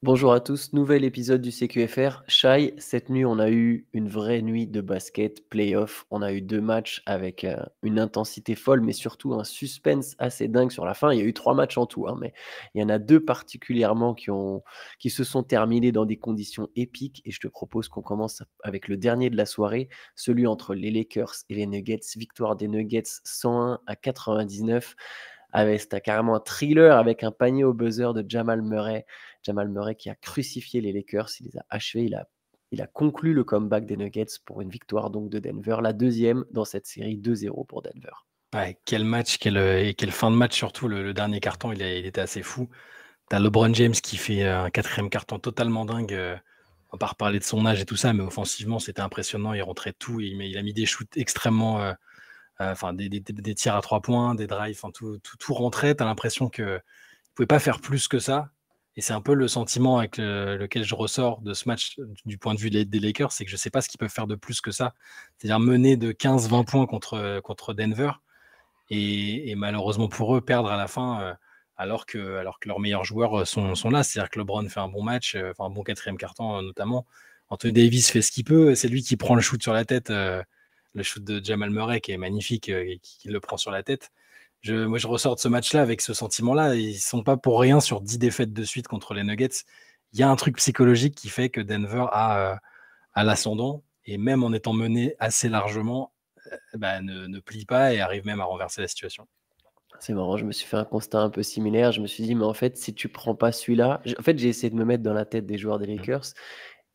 Bonjour à tous, nouvel épisode du CQFR. Shai, cette nuit, on a eu une vraie nuit de basket, playoff. On a eu 2 matchs avec une intensité folle, mais surtout un suspense assez dingue sur la fin. Il y a eu 3 matchs en tout, hein, mais il y en a 2 particulièrement qui se sont terminés dans des conditions épiques. Et je te propose qu'on commence avec le dernier de la soirée, celui entre les Lakers et les Nuggets. Victoire des Nuggets 101-99. C'était carrément un thriller avec un panier au buzzer de Jamal Murray. Jamal Murray qui a crucifié les Lakers, il les a achevés, il a conclu le comeback des Nuggets pour une victoire donc de Denver, la deuxième dans cette série, 2-0 pour Denver. Ouais, quel match, et quelle fin de match surtout, le dernier carton, il était assez fou. Tu as LeBron James qui fait un 4e carton totalement dingue, on va pas reparler de son âge et tout ça, mais offensivement, c'était impressionnant, il rentrait tout, il a mis des shoots extrêmement, enfin des tirs à 3 points, des drives, enfin tout rentrait, tu as l'impression qu'il ne pouvait pas faire plus que ça, et c'est un peu le sentiment avec lequel je ressors de ce match du point de vue des Lakers, c'est que je sais pas ce qu'ils peuvent faire de plus que ça. C'est-à-dire mener de 15-20 points contre Denver, et malheureusement pour eux, perdre à la fin, alors que leurs meilleurs joueurs sont là. C'est-à-dire que LeBron fait un bon match, un bon 4e carton notamment. Anthony Davis fait ce qu'il peut, c'est lui qui prend le shoot sur la tête, le shoot de Jamal Murray qui est magnifique, et qui le prend sur la tête. Moi, je ressors de ce match-là avec ce sentiment-là. Ils ne sont pas pour rien sur 10 défaites de suite contre les Nuggets. Il y a un truc psychologique qui fait que Denver a l'ascendant, et même en étant mené assez largement, ne plie pas et arrive même à renverser la situation. C'est marrant, je me suis fait un constat un peu similaire. Je me suis dit, mais en fait, si tu prends pas celui-là, en fait, j'ai essayé de me mettre dans la tête des joueurs des Lakers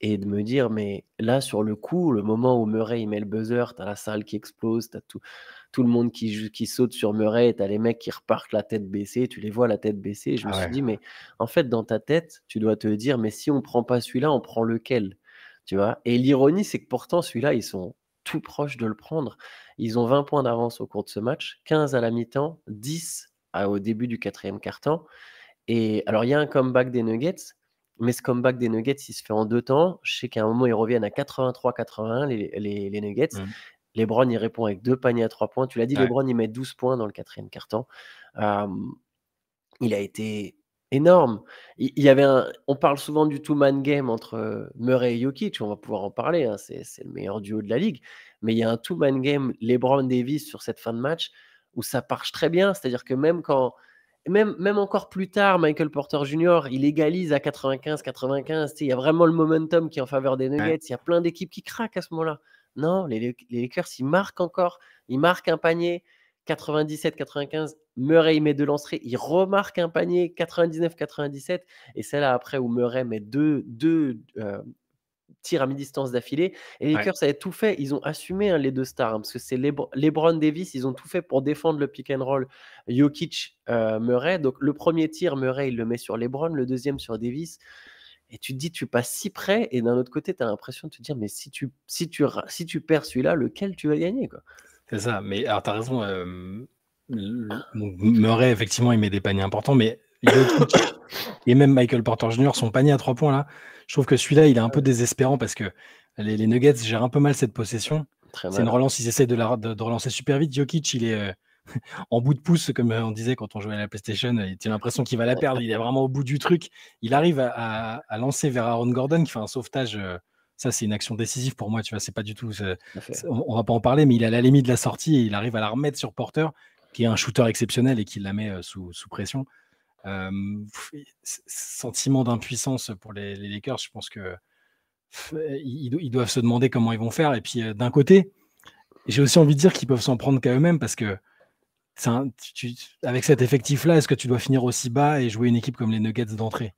et de me dire, mais là, sur le coup, le moment où Murray il met le buzzer, t'as la salle qui explose, t'as tout le monde qui saute sur Murray, t'as les mecs qui repartent la tête baissée, tu les vois la tête baissée. Et je me suis dit, mais en fait, dans ta tête, tu dois te dire, mais si on prend pas celui-là, on prend lequel? Tu vois? Et l'ironie, c'est que pourtant, celui-là, ils sont tout proches de le prendre. Ils ont 20 points d'avance au cours de ce match, 15 à la mi-temps, 10 au début du 4e quart-temps. Et alors, il y a un comeback des Nuggets, mais ce comeback des Nuggets, il se fait en 2 temps. Je sais qu'à un moment, ils reviennent à 83-81, les Nuggets. LeBron, il répond avec 2 paniers à 3 points. Tu l'as dit, LeBron, il met 12 points dans le 4e quart-temps. Il a été énorme. Il y avait on parle souvent du two-man game entre Murray et Jokic, on va pouvoir en parler, hein, c'est le meilleur duo de la ligue. Mais il y a un two-man game LeBron-Davis sur cette fin de match où ça marche très bien. C'est-à-dire que même encore plus tard, Michael Porter Jr., il égalise à 95-95. Il y a vraiment le momentum qui est en faveur des Nuggets. Il y a plein d'équipes qui craquent à ce moment-là. Non, les Lakers, ils marquent encore. Ils marquent un panier. 97-95, Murray il met 2 lancers, il remarque un panier 99-97, et c'est là après où Murray met deux tirs à mi-distance d'affilée. Et les Lakers avaient tout fait, ils ont assumé, hein, les 2 stars, hein, parce que c'est LeBron Davis, ils ont tout fait pour défendre le pick and roll Jokic, Murray. Donc le premier tir, Murray il le met sur LeBron, le deuxième sur Davis. Et tu te dis, tu passes si près, et d'un autre côté, tu as l'impression de te dire, mais si tu perds celui-là, lequel tu vas gagner, quoi. C'est ça, mais alors tu as raison, Murray, effectivement, il met des paniers importants, mais Jokic et même Michael Porter Jr., son panier à 3 points, là, je trouve que celui-là, il est un peu désespérant parce que les Nuggets gèrent un peu mal cette possession. C'est une relance, ils essaient de relancer super vite. Jokic, il est en bout de pouce, comme on disait quand on jouait à la PlayStation, tu as l'impression qu'il va la perdre, il est vraiment au bout du truc. Il arrive à lancer vers Aaron Gordon qui fait un sauvetage. Ça, c'est une action décisive pour moi, tu vois, c'est pas du tout. On va pas en parler, mais il est à la limite de la sortie et il arrive à la remettre sur Porter, qui est un shooter exceptionnel et qui la met sous pression. Sentiment d'impuissance pour les Lakers, je pense que ils doivent se demander comment ils vont faire. Et puis d'un côté, j'ai aussi envie de dire qu'ils peuvent s'en prendre qu'à eux-mêmes parce que avec cet effectif-là, est-ce que tu dois finir aussi bas et jouer une équipe comme les Nuggets d'entrée?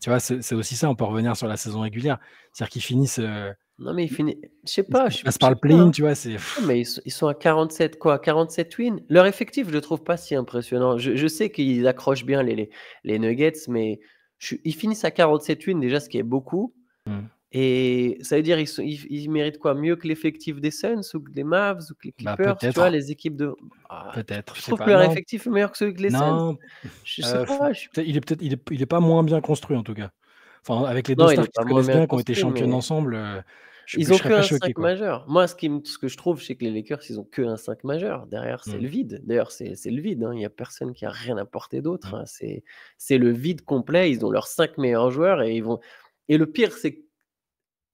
Tu vois, c'est aussi ça, on peut revenir sur la saison régulière. C'est-à-dire qu'ils finissent. Non, mais je sais pas. Ils passent par le play-in, tu vois. Non, mais ils sont à 47 wins. Leur effectif, je le trouve pas si impressionnant. Je sais qu'ils accrochent bien les Nuggets, mais ils finissent à 47 wins déjà, ce qui est beaucoup. Et ça veut dire ils méritent quoi? Mieux que l'effectif des Suns ou que des Mavs ou que les Clippers, tu vois, les équipes de. Peut-être. Je trouve que leur effectif est meilleur que celui que les Suns. Non. Je sais pas. Il est pas moins bien construit en tout cas. Enfin, avec les Non, deux il stars est qui pas se moins connaissent bien bien, qui ont été construit, championnes mais ensemble. Ils je ont serais que pas un choqué, 5 quoi. majeur. Moi, ce que je trouve, c'est que les Lakers, ils ont que un 5 majeur. Derrière, c'est Mmh, le vide. D'ailleurs, c'est le vide, hein. Il y a personne qui a rien apporté d'autre, mmh. hein. C'est le vide complet. Ils ont leurs 5 meilleurs joueurs et ils vont et le pire, c'est que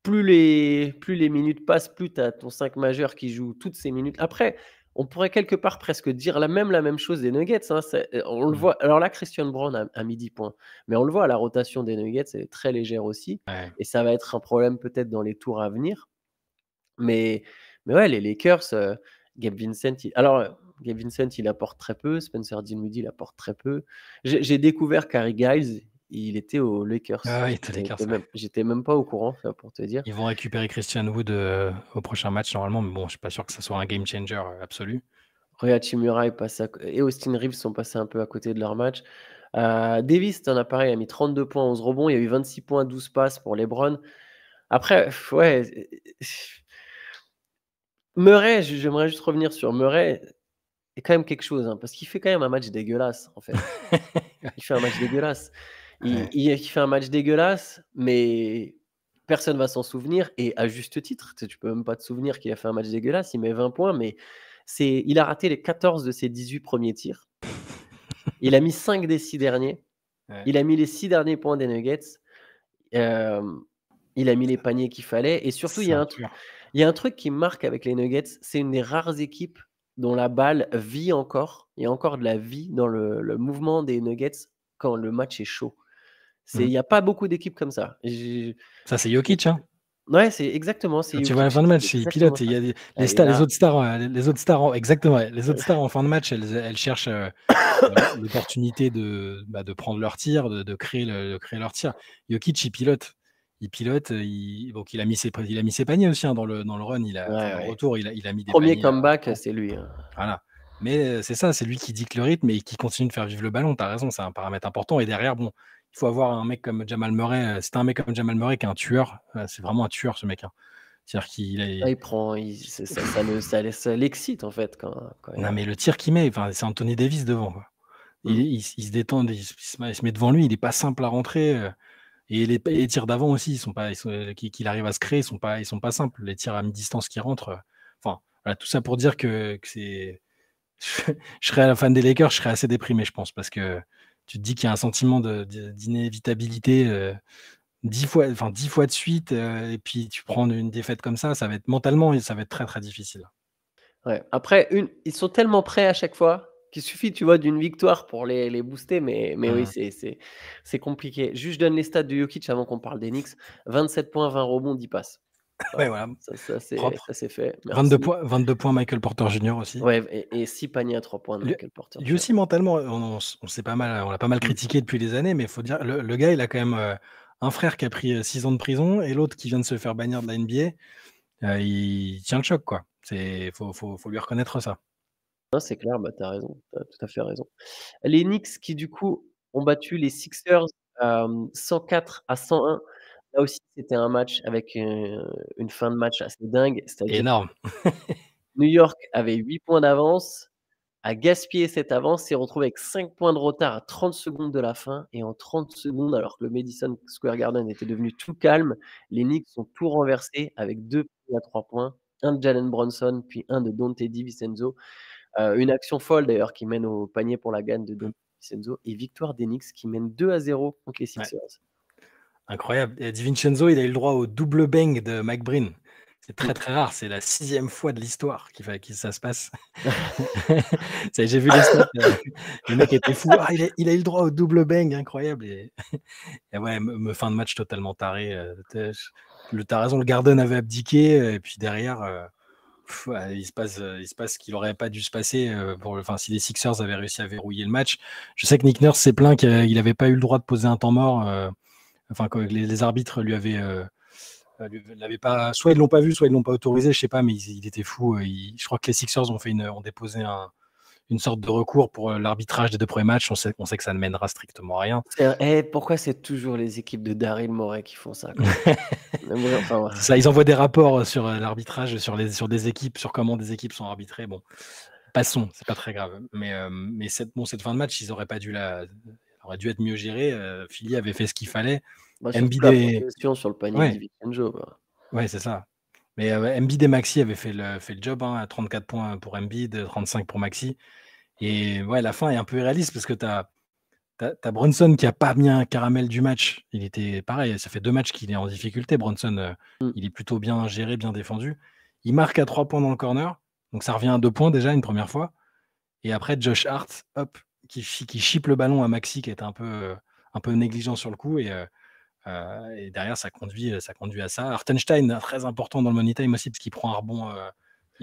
plus les minutes passent, plus tu as ton 5 majeur qui joue toutes ces minutes. Après, on pourrait quelque part presque dire la même chose des Nuggets, hein. On le Mmh. voit alors là, Christian Braun a mis 10 points, mais on le voit, la rotation des Nuggets, elle est très légère aussi Ouais. et ça va être un problème peut-être dans les tours à venir. Mais mais ouais, les Lakers, Gabe Vincent, Gabe Vincent, il apporte très peu, Spencer Dinwiddie, il apporte très peu. J'ai découvert qu'Harry Giles, il était aux Lakers. Ah oui, tous les Lakers, ouais. J'étais même pas au courant, ça, pour te dire. Ils vont récupérer Christian Wood, au prochain match normalement, mais bon, je suis pas sûr que ça soit un game changer, absolu. Rui Hachimura est passé et Austin Reeves sont passés un peu à côté de leur match. Davis, tu en as parlé, il a mis 32 points, 11 rebonds, il y a eu 26 points, 12 passes pour LeBron. Après, ouais, Murray, j'aimerais juste revenir sur Murray. C'est quand même quelque chose, hein, parce qu'il fait quand même un match dégueulasse, en fait. Il fait un match dégueulasse. Ouais. Il fait un match dégueulasse, mais personne va s'en souvenir et à juste titre. Tu peux même pas te souvenir qu'il a fait un match dégueulasse. Il met 20 points, mais il a raté les 14 de ses 18 premiers tirs. Il a mis 5 des 6 derniers. Ouais. Il a mis les 6 derniers points des Nuggets. Hem, il a mis les paniers qu'il fallait et surtout, C'est un tueur. il y a un truc qui me marque avec les Nuggets, c'est une des rares équipes dont la balle vit encore. Il y a encore de la vie dans le mouvement des Nuggets quand le match est chaud. Il Mmh. y a pas beaucoup d'équipes comme ça. Ça, c'est Jokic, hein. Ouais, c'est exactement, c'est Quand tu vois la Jokic, fin de c'est match, il exactement pilote et il ça. y a des Elle est là. les autres stars en exactement, ouais, les autres stars en fin de match, elles cherchent, l'opportunité de prendre leur tir, de créer leur tir. Jokic, il pilote. Il pilote, donc il a mis ses paniers aussi, hein, dans le run, Ouais, dans le ouais. retour, il a mis des 1er paniers comeback, importants. c'est lui, hein. Voilà. Mais, c'est ça, c'est lui qui dicte le rythme et qui continue de faire vivre le ballon. Tu as raison, c'est un paramètre important et derrière, bon, il faut avoir un mec comme Jamal Murray, c'est un mec comme Jamal Murray qui est un tueur, c'est vraiment un tueur ce mec, hein. C'est-à-dire qu'il Ah, est il prend il c'est ça l'excite, en fait, quand il non mais le tir qu'il met, enfin, c'est Anthony Davis devant, quoi. mmh. Il se détend, il se met devant lui, il est pas simple à rentrer, et les tirs d'avant aussi, ils sont qu'il arrive à se créer, ils sont pas simples. Les tirs à mi-distance qui rentrent, enfin, voilà, tout ça pour dire que c'est je serais un fan des Lakers, je serais assez déprimé, je pense, parce que tu te dis qu'il y a un sentiment d'inévitabilité, 10 fois de suite, et puis tu prends une défaite comme ça va être mentalement, ça va être très, très difficile. Ouais. Après ils sont tellement prêts à chaque fois qu'il suffit, tu vois, d'une victoire pour les booster, mais oui, Mmh. c'est compliqué. Juste, je donne les stats de Jokic avant qu'on parle des Knicks. 27 points, 20 rebonds, 10 passes. Ouais, Voilà, voilà, propre. ça c'est fait, 22 merci. points 22 points Michael Porter Junior aussi. Ouais et 6 paniers à 3 points de Lui Michael Porter lui Jr. aussi mentalement, on s'est pas mal on l'a pas mal Mmh. critiqué depuis des années, mais il faut dire le gars, il a quand même, un frère qui a pris, 6 ans de prison et l'autre qui vient de se faire bannir de la NBA. Il tient le choc, quoi. Faut lui reconnaître ça. Non, c'est clair, bah, tu as raison, tu as tout à fait raison. Les Knicks qui du coup ont battu les Sixers, 104-101. Là aussi, c'était un match avec, une fin de match assez dingue. C'est-à-dire Énorme. New York avait 8 points d'avance, a gaspillé cette avance, s'est retrouvé avec 5 points de retard à 30 secondes de la fin et en 30 secondes, alors que le Madison Square Garden était devenu tout calme, les Knicks ont tout renversé avec 2 paniers à 3 points, un de Jalen Brunson, puis un de Donte DiVincenzo. Une action folle d'ailleurs qui mène au panier pour la gagne de Mmh. Donte DiVincenzo et victoire des Knicks qui mènent 2-0 contre les Ouais, Sixers. incroyable et DiVincenzo, il a eu le droit au double bang de Mike Breen. C'est très, Mmh. très rare, c'est la 6e fois de l'histoire que ça se passe. J'ai vu les stats, le mec était fou: «Ah, il a eu le droit au double bang, incroyable» et ouais, fin de match totalement taré, tu as raison, le Garden avait abdiqué, et puis derrière, ouais, il se passe ce qu'il aurait pas dû se passer, enfin, si les Sixers avaient réussi à verrouiller le match. Je sais que Nick Nurse s'est plaint qu'il avait pas eu le droit de poser un temps mort, enfin que les arbitres lui l'avaient pas, soit ils l'ont pas vu, soit ils l'ont pas autorisé, je sais pas, mais il était fou, je crois que les Sixers ont déposé une sorte de recours pour, l'arbitrage des 2 premiers matchs. On sait que ça ne mènera strictement à rien. Pourquoi c'est toujours les équipes de Daryl Morey qui font ça, quoi? Mais bon, enfin, C'est ça, ils envoient des rapports, sur, l'arbitrage, sur des équipes, sur comment des équipes sont arbitrées. Bon, passons, c'est pas très grave. Mais cette fin de match, ils auraient pas dû elle aurait dû être mieux gérée, Philly avait fait ce qu'il fallait. bah, surtout Embiid la est progression sur le panier de ouais, DiVincenzo, quoi. ouais, c'est ça. Mais Embiid et Maxi avaient fait le job, hein, à 34 points pour Embiid, 35 pour Maxi. Et ouais, la fin est un peu irréaliste parce que t'as Brunson qui a pas mis un caramel du match. Il était pareil, ça fait 2 matchs qu'il est en difficulté. Brunson, Mm. il est plutôt bien géré, bien défendu. Il marque à 3 points dans le corner, donc ça revient à 2 points déjà une première fois. Et après, Josh Hart, hop, qui chipe le ballon à Maxi qui était un peu négligent sur le coup. Et derrière, ça conduit à ça. Hartenstein, très important dans le money time aussi, parce qu'il prend un rebond,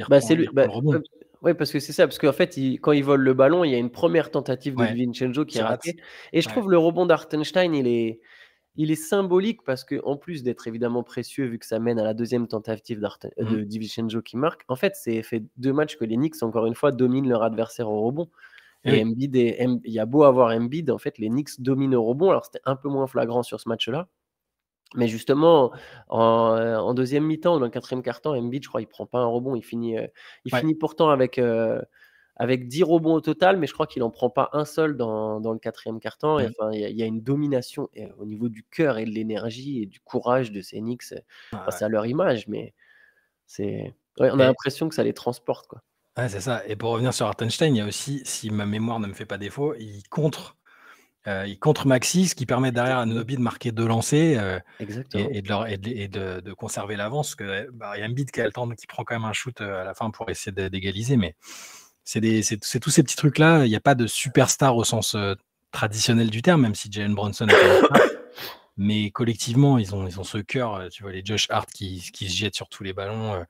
Bah, c'est lui. il reprend le rebond. Ouais, parce que c'est ça, parce qu'en fait, quand il vole le ballon, il y a une première tentative de Ouais, DiVincenzo qui est qui rate. ratée. Et je Ouais. trouve le rebond d'Hartenstein, il est symbolique parce que en plus d'être évidemment précieux, vu que ça mène à la deuxième tentative Mhm. de DiVincenzo qui marque, en fait, c'est fait 2 matchs que les Knicks, encore une fois, dominent leur adversaire au rebond. Et Et oui. Embiid, il y a beau avoir Embiid, en fait, les Knicks dominent au rebond. Alors, c'était un peu moins flagrant sur ce match-là. Mais justement, en deuxième mi-temps, dans le quatrième quart-temps, Embiid, je crois, il prend pas un rebond. Il Ouais. finit pourtant avec 10 rebonds au total, mais je crois qu'il en prend pas un seul dans le quatrième quart-temps. Et Mhm. enfin, il y a une domination au niveau du cœur et de l'énergie et du courage de ces Knicks. Enfin, Ouais. c'est à leur image, mais ouais, on a Et, l'impression que ça les transporte, quoi. ouais, c'est ça. Et pour revenir sur Hartenstein, il y a aussi, si ma mémoire ne me fait pas défaut, il contre Maxi, ce qui permet derrière à Exactement. Anunoby de marquer 2 lancers, Exactement. de conserver l'avance. Il y a Embiid qui a le temps, qui prend quand même un shoot à la fin pour essayer d'égaliser. Mais c'est tous ces petits trucs-là. Il n'y a pas de superstar au sens traditionnel du terme, même si Jalen Brunson est une star. Mais collectivement, ils ont ce cœur. Tu vois, les Josh Hart qui se jettent sur tous les ballons,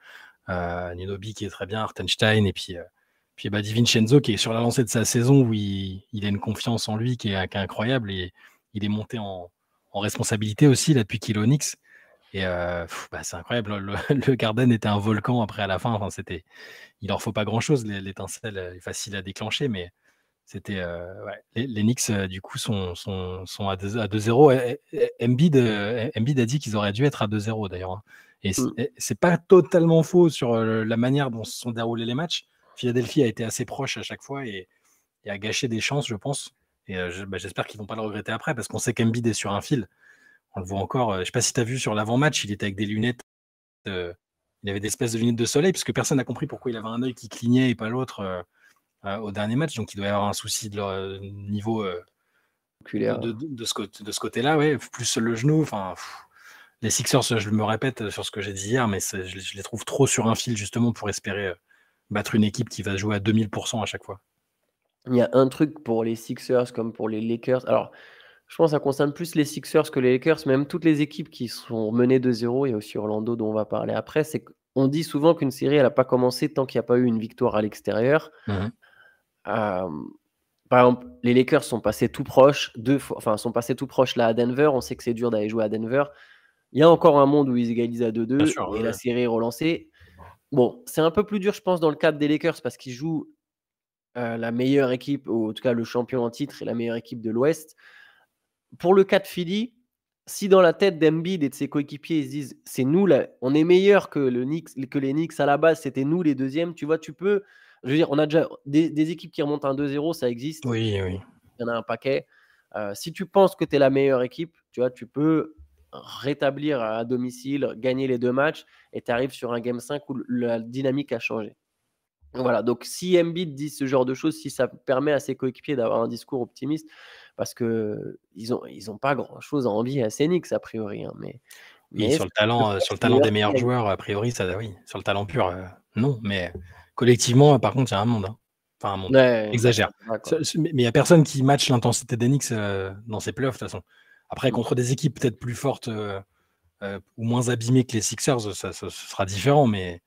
Anunoby qui est très bien, Hartenstein, et puis DiVincenzo qui est sur la lancée de sa saison où il a une confiance en lui qui est incroyable, et il est monté en responsabilité aussi là, depuis qu'il est au Knicks. Et c'est incroyable. Le Garden était un volcan après à la fin. Enfin, il leur faut pas grand chose. L'étincelle est facile à déclencher, mais c'était ouais. Les Knicks du coup sont à 2-0. Embiid a dit qu'ils auraient dû être à 2-0 d'ailleurs, hein. Et Mm. c'est pas totalement faux sur la manière dont se sont déroulés les matchs. Philadelphie a été assez proche à chaque fois et a gâché des chances, je pense. Et j'espère qu'ils vont pas le regretter après, parce qu'on sait qu'Embiid est sur un fil. On le voit encore. Je sais pas si tu as vu sur l'avant-match, il était avec des lunettes. Il avait des espèces de lunettes de soleil, parce que personne n'a compris pourquoi il avait un œil qui clignait et pas l'autre au dernier match. Donc il doit y avoir un souci de leur niveau Oculaire. de ce côté-là, ouais. Plus le genou. Enfin, les Sixers, je me répète sur ce que j'ai dit hier, mais je les trouve trop sur un fil justement pour espérer battre une équipe qui va jouer à 2000% à chaque fois. Il y a un truc pour les Sixers comme pour les Lakers. Alors, je pense que ça concerne plus les Sixers que les Lakers, même toutes les équipes qui sont menées de 0. Il y a aussi Orlando dont on va parler après. C'est qu'on dit souvent qu'une série, elle n'a pas commencé tant qu'il n'y a pas eu une victoire à l'extérieur. Mhm. Par exemple, les Lakers sont passés tout proches, sont passés tout proches là à Denver. On sait que c'est dur d'aller jouer à Denver. Il y a encore un monde où ils égalisent à Bien 2-2 sûr, et la ouais. série est relancée. Bon, c'est un peu plus dur, je pense, dans le cadre des Lakers parce qu'ils jouent la meilleure équipe, ou en tout cas le champion en titre et la meilleure équipe de l'Ouest. Pour le cas de Philly, si dans la tête d'Embiid et de ses coéquipiers, ils se disent c'est nous là, on est meilleur que les Knicks à la base, c'était nous les deuxièmes, tu vois, je veux dire, on a déjà des équipes qui remontent un 2-0, ça existe, Oui, oui. il y en a un paquet. Si tu penses que tu es la meilleure équipe, tu vois, tu peux rétablir à domicile, gagner les 2 matchs et tu arrives sur un game 5 où la dynamique a changé. Voilà, donc si Embiid dit ce genre de choses, si ça permet à ses coéquipiers d'avoir un discours optimiste, parce qu'ils ont pas grand-chose à envier à ces Knicks a priori, hein, Oui, mais le fait sur que le c'est talent des meilleur meilleurs que joueurs, a priori, ça, oui. Sur le talent pur, non. Mais collectivement, par contre, il y a un monde, hein. Enfin, un monde. ouais, bah, ça Exagère. va quoi. Mais il n'y a personne qui matche l'intensité des Knicks dans ces playoffs, de toute façon. Après, Mmh. contre des équipes peut-être plus fortes ou moins abîmées que les Sixers, ce sera différent. Mais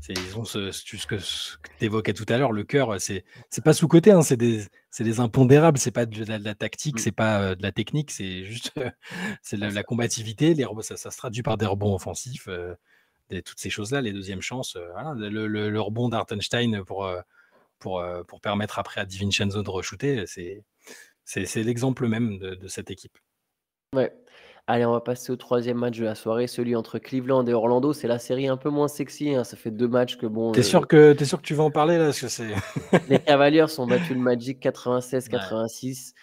ils ont ce que tu évoquais tout à l'heure, le cœur, c'est pas sous-coté, hein, c'est des impondérables, c'est pas de la tactique, Mmh. c'est pas de la technique, c'est juste c'est Ah la ça combativité, ça se traduit par des rebonds offensifs, toutes ces choses-là, les deuxièmes chances, voilà, le rebond d'Hartenstein pour permettre après à DiVincenzo de re-shooter, c'est l'exemple même de cette équipe. ouais. Allez, on va passer au 3e match de la soirée, celui entre Cleveland et Orlando. C'est la série un peu moins sexy, hein, ça fait 2 matchs que bon, Tu sûr que tu vas en parler là? Parce que c'est les Cavaliers ont battu le Magic ouais. 96-86.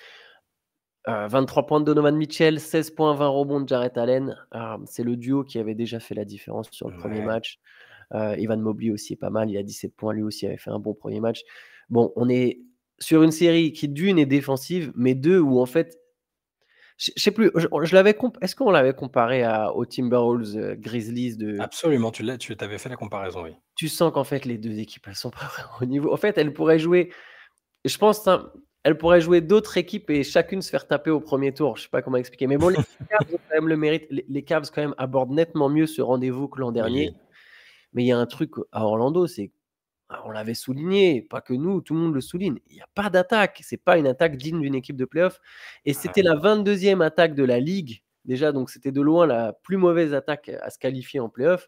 23 points de Donovan Mitchell, 16 points, 20 rebonds de Jarrett Allen. C'est le duo qui avait déjà fait la différence sur le premier Ouais. match. Evan Mobley aussi est pas mal, il a 17 points, lui aussi avait fait un bon premier match. Bon, on est sur une série qui d'une est défensive, mais deux où en fait, je sais plus, je l'avais est-ce qu'on l'avait comparé aux Timberwolves Grizzlies Absolument, tu t'avais fait la comparaison, oui. tu sens qu'en fait les deux équipes elles sont pas vraiment au niveau. En fait, elles pourraient jouer, je pense, elles pourraient jouer d'autres équipes et chacune se faire taper au premier tour. Je sais pas comment expliquer, mais bon, les Cavs ont quand même le mérite. Les Cavs quand même abordent nettement mieux ce rendez-vous que l'an dernier. Oui. Mais il y a un truc à Orlando, c'est on l'avait souligné, pas que nous, tout le monde le souligne. Il n'y a pas d'attaque. C'est pas une attaque digne d'une équipe de playoff. Et c'était la 22e attaque de la ligue. Déjà, donc c'était de loin la plus mauvaise attaque à se qualifier en playoff.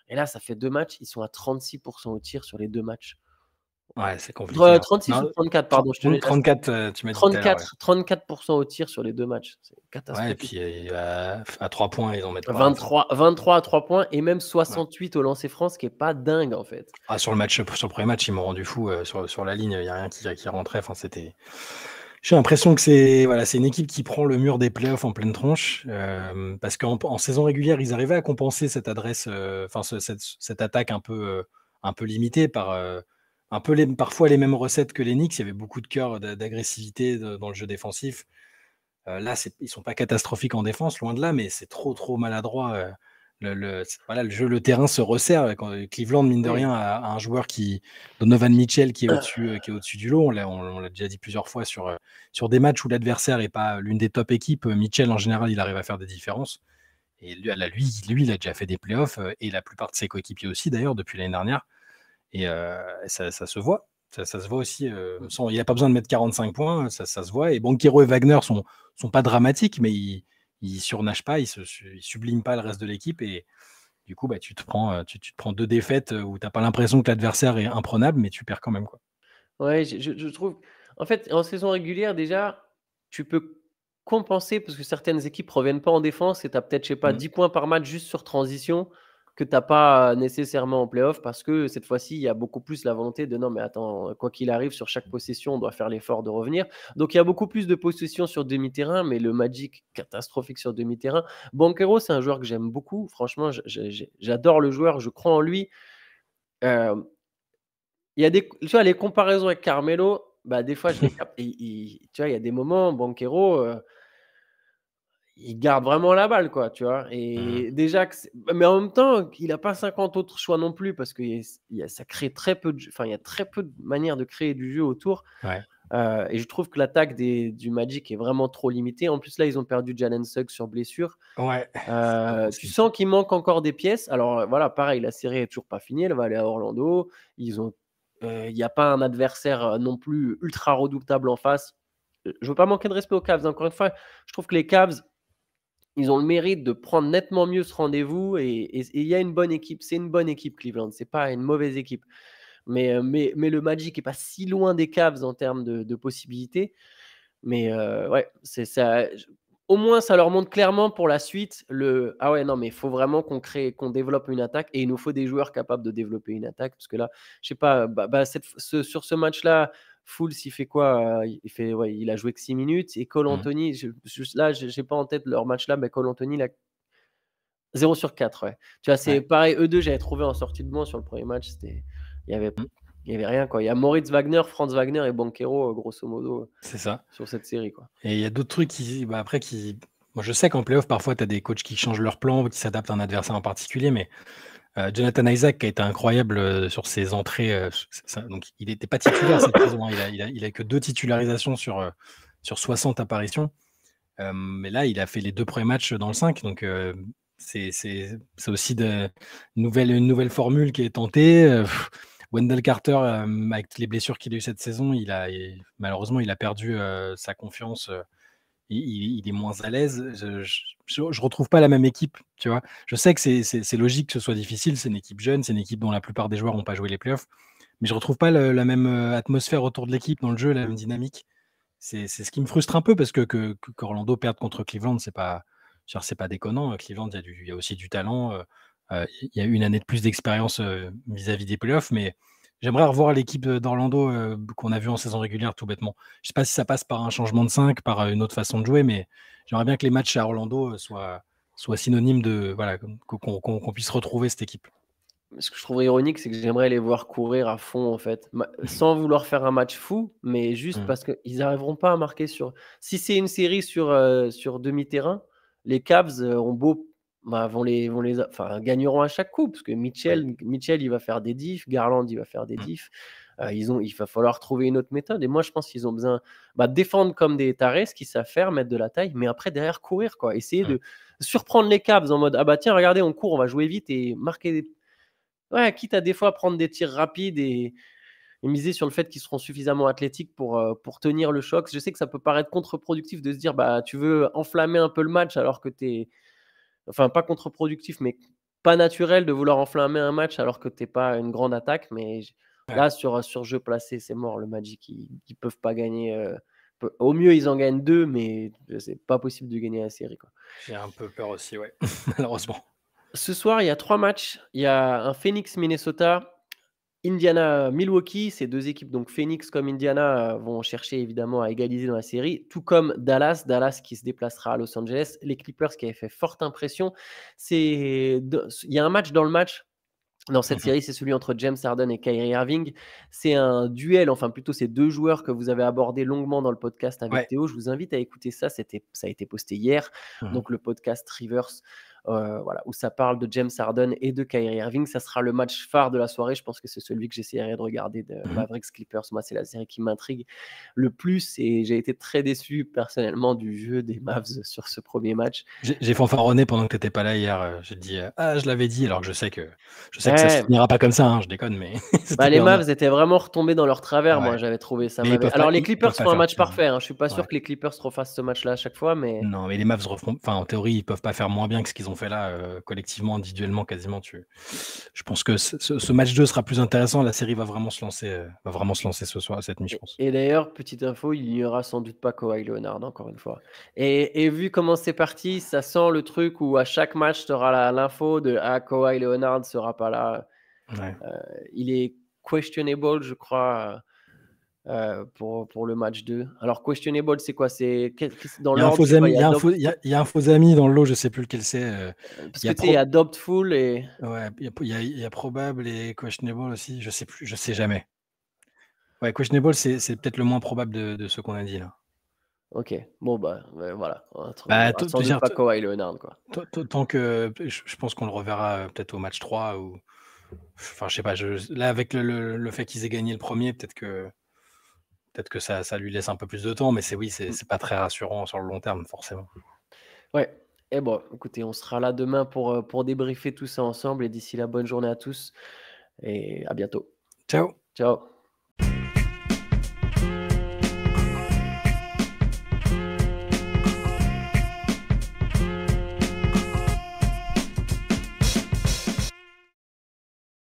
Et là, ça fait 2 matchs. Ils sont à 36% au tir sur les 2 matchs. Ouais, c'est compliqué, hein. 36 ou Non, 34, pardon. Je te 34, tu m'as dit tout à l'heure, ouais. 34% au tir sur les 2 matchs. C'est Ouais, et catastrophique. puis à 3 points, ils en mettent pas. 23 à 3 points et même 68 au lancer franc, ce qui est pas dingue en fait. Sur le premier match, ils m'ont rendu fou. Sur la ligne, il n'y a rien qui rentrait. Enfin, j'ai l'impression que c'est une équipe qui prend le mur des playoffs en pleine tronche. Parce qu'en saison régulière, ils arrivaient à compenser cette adresse, cette attaque un peu limitée par un peu parfois les mêmes recettes que les Knicks. Il y avait beaucoup de cœur, d'agressivité dans le jeu défensif. Là, ils sont pas catastrophiques en défense, loin de là, mais c'est trop maladroit. Le terrain se resserre. Quand Cleveland, mine de Oui. rien, a un joueur Donovan Mitchell, qui est au-dessus du lot. On l'a déjà dit plusieurs fois sur des matchs où l'adversaire n'est pas l'une des top équipes. Mitchell, en général, il arrive à faire des différences. Et lui, il a déjà fait des playoffs, et la plupart de ses coéquipiers aussi, d'ailleurs, depuis l'année dernière. Et ça se voit. Ça se voit aussi. Il n'a pas besoin de mettre 45 points, ça se voit. Et Banchero et Wagner sont pas dramatiques, mais ils surnagent pas, ils subliment pas le reste de l'équipe. Et du coup, tu te prends 2 défaites où tu n'as pas l'impression que l'adversaire est imprenable, mais tu perds quand même, quoi. Ouais, je trouve. En fait, en saison régulière, déjà, tu peux compenser parce que certaines équipes reviennent pas en défense et tu as peut-être, je sais pas, 10 points par match juste sur transition que tu as pas nécessairement en playoff parce que cette fois-ci, il y a beaucoup plus la volonté de non, mais attends, quoi qu'il arrive, sur chaque possession, on doit faire l'effort de revenir. Donc, il y a beaucoup plus de possessions sur demi-terrain, mais le Magic, catastrophique sur demi-terrain. Banchero, c'est un joueur que j'aime beaucoup. Franchement, j'adore le joueur, je crois en lui. Euh, Il y a tu vois, les comparaisons avec Carmelo, bah, des fois, je les capte. Tu vois, il y a des moments, Banchero, il garde vraiment la balle, quoi, tu vois. Et déjà mais en même temps, il n'a pas 50 autres choix non plus parce que ça crée très peu enfin, il y a très peu de manières de créer du jeu autour. Ouais. Et je trouve que l'attaque du Magic est vraiment trop limitée. En plus, là, ils ont perdu Jalen Suggs sur blessure. Ouais. Tu sens qu'il manque encore des pièces. Alors voilà, pareil, la série est toujours pas finie. Elle va aller à Orlando. Il n'y a pas un adversaire non plus ultra redoutable en face. Je veux pas manquer de respect aux Cavs. Encore une fois, je trouve que les Cavs, ils ont le mérite de prendre nettement mieux ce rendez-vous. Et il y a une bonne équipe. C'est une bonne équipe, Cleveland. C'est pas une mauvaise équipe. Mais le Magic est pas si loin des Cavs en termes de possibilités. Mais ouais, c'est ça. Au moins, ça leur montre clairement pour la suite ah ouais, non, mais il faut vraiment qu'on développe une attaque et il nous faut des joueurs capables de développer une attaque parce que là, je sais pas, sur ce match-là, Fultz, il fait quoi? Il a joué que 6 minutes et Cole Anthony, là, j'ai pas en tête leur match là, mais Cole Anthony, il a 0 sur 4, ouais. Tu vois, c'est Ouais. pareil, eux deux, j'avais trouvé en sortie de banc sur le premier match, il y avait rien, quoi. Il y a Moritz Wagner, Franz Wagner et Banchero, grosso modo, C'est ça. sur cette série, quoi. Et il y a d'autres trucs moi, je sais qu'en playoff, parfois, tu as des coachs qui changent leur plan, qui s'adaptent à un adversaire en particulier, mais Jonathan Isaac, qui a été incroyable sur ses entrées, donc il n'était pas titulaire cette saison, hein. Il a que 2 titularisations sur 60 apparitions. Mais là, il a fait les 2 premiers matchs dans le 5, donc c'est aussi une nouvelle formule qui est tentée. Wendell Carter, avec les blessures qu'il a eues cette saison, malheureusement, il a perdu sa confiance. Il est moins à l'aise. Je retrouve pas la même équipe, tu vois. Je sais que c'est logique que ce soit difficile. C'est une équipe jeune, c'est une équipe dont la plupart des joueurs n'ont pas joué les playoffs. Mais je retrouve pas la même atmosphère autour de l'équipe dans le jeu, la même dynamique. C'est ce qui me frustre un peu parce qu'Orlando perde contre Cleveland, c'est pas déconnant. Cleveland, il y a aussi du talent. Il y a une année de plus d'expérience vis-à-vis des playoffs, mais J'aimerais revoir l'équipe d'Orlando qu'on a vu en saison régulière, tout bêtement. Je sais pas si ça passe par un changement de 5, par une autre façon de jouer, mais j'aimerais bien que les matchs à Orlando soient synonymes de voilà, qu'on puisse retrouver cette équipe. Ce que je trouve ironique, c'est que j'aimerais les voir courir à fond, en fait, sans vouloir faire un match fou, mais juste Mmh. parce qu'ils n'arriveront pas à marquer sur. Si c'est une série sur demi-terrain, les Cavs ont beau, enfin, gagneront à chaque coup, parce que Oui. Mitchell, il va faire des diffs, Garland, il va faire des Mmh. diffs. Il va falloir trouver une autre méthode. Et moi, je pense qu'ils ont besoin défendre comme des tarés, ce qu'ils savent faire, mettre de la taille, mais après, derrière, courir, quoi. Essayer Mmh. de surprendre les Cavs en mode, ah bah tiens, regardez, on court, on va jouer vite et marquer des. Ouais, quitte à des fois prendre des tirs rapides et miser sur le fait qu'ils seront suffisamment athlétiques pour tenir le choc. Je sais que ça peut paraître contre-productif de se dire, bah, tu veux enflammer un peu le match alors que tu es enfin, pas contre-productif, mais pas naturel de vouloir enflammer un match alors que tu es pas une grande attaque. Mais Ouais. là, sur jeu placé, c'est mort. Le Magic, ils peuvent pas gagner. Au mieux, ils en gagnent 2, mais c'est pas possible de gagner la série, quoi. J'ai un peu peur aussi, ouais, malheureusement. Ce soir, il y a 3 matchs. Il y a un Phoenix-Minnesota, Indiana-Milwaukee. Ces 2 équipes, donc Phoenix comme Indiana, vont chercher évidemment à égaliser dans la série, tout comme Dallas qui se déplacera à Los Angeles. Les Clippers qui avaient fait forte impression. Il y a un match dans le match. Dans cette Mmh. série, c'est celui entre James Harden et Kyrie Irving. C'est un duel, enfin plutôt c'est 2 joueurs que vous avez abordé longuement dans le podcast avec Ouais. Théo. Je vous invite à écouter ça, ça a été posté hier, Mmh. donc le podcast Rivers, voilà, où ça parle de James Harden et de Kyrie Irving. Ça sera le match phare de la soirée. Je pense que c'est celui que j'essaierai de regarder, de Mmh. Mavericks Clippers. Moi, c'est la série qui m'intrigue le plus et j'ai été très déçu personnellement du jeu des Mavs sur ce premier match. J'ai fanfaronné pendant que tu étais pas là hier, j'ai dit: «Ah, je l'avais dit», alors que je sais que ça se Ouais. finira pas comme ça, hein, je déconne, mais Bah, c'était les bien. Mavs étaient vraiment retombés dans leur travers, moi, Ouais, j'avais trouvé ça. mais Alors les ils peuvent Clippers pas font un faire match pire, hein. parfait, hein. Je suis pas sûr Ouais. que les Clippers refassent ce match-là à chaque fois, mais Non, mais les Mavs refont enfin, en théorie, ils peuvent pas faire moins bien que ce qu'ils ont fait là, collectivement, individuellement, quasiment. Je pense que ce match 2 sera plus intéressant. La série va vraiment se lancer ce soir, cette nuit, je pense. et d'ailleurs, petite info, il n'y aura sans doute pas Kawhi Leonard, encore une fois. Et vu comment c'est parti, ça sent le truc où à chaque match, tu auras l'info de: «Ah, Kawhi Leonard sera pas là». Ouais. Il est questionable, je crois, pour le match 2. Alors questionable, c'est quoi? C'est dans Il y a un l'ordre, faux c'est quoi? ami Il y il y a a un faux doubtful, il y a un faux ami dans le lot, je sais plus lequel c'est, parce il y que a tu sais, il y pro a doubtful et ouais, il y a probable et questionable aussi, je sais plus, je sais jamais. Ouais, questionable, c'est peut-être le moins probable de ceux qu'on a dit là. OK. Bon, bah, ouais, voilà. Il y Bah, aura sans doute pas Kawhi Leonard, quoi. tant que je pense qu'on le reverra, peut-être au match 3 ou enfin, je sais pas, là, avec le fait qu'ils aient gagné le premier, peut-être que ça lui laisse un peu plus de temps, mais oui, Mmh. c'est pas très rassurant sur le long terme, forcément. Ouais. Et bon, écoutez, on sera là demain pour débriefer tout ça ensemble et d'ici là, bonne journée à tous et à bientôt. Ciao. Ciao.